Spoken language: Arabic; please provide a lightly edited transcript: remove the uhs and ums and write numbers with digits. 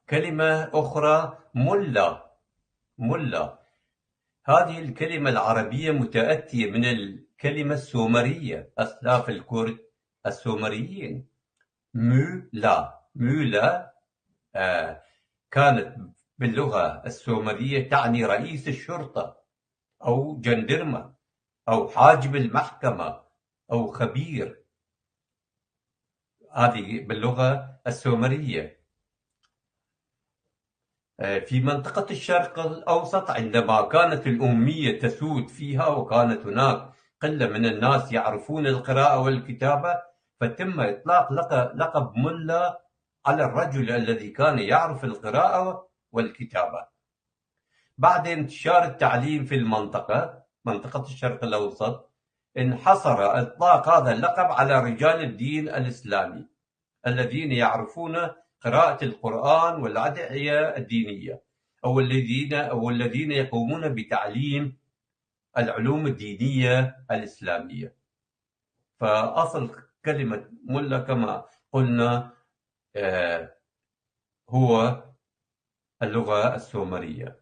كلمة أخرى ملا. ملا هذه الكلمة العربية متأتية من الكلمة السومرية، أسلاف الكرد السومريين. مولا مولا كانت باللغة السومرية تعني رئيس الشرطة أو جندرمة أو حاجب المحكمة أو خبير. هذه باللغة السومرية. في منطقة الشرق الأوسط عندما كانت الأمية تسود فيها وكانت هناك قلة من الناس يعرفون القراءة والكتابة، فتم إطلاق لقب ملا على الرجل الذي كان يعرف القراءة والكتابة. بعد انتشار التعليم في منطقة الشرق الأوسط، انحصر إطلاق هذا اللقب على رجال الدين الإسلامي الذين يعرفون قراءة القرآن والأدعية الدينية، أو الذين يقومون بتعليم العلوم الدينية الإسلامية. فأصل كلمة ملا كما قلنا هو اللغة السومرية.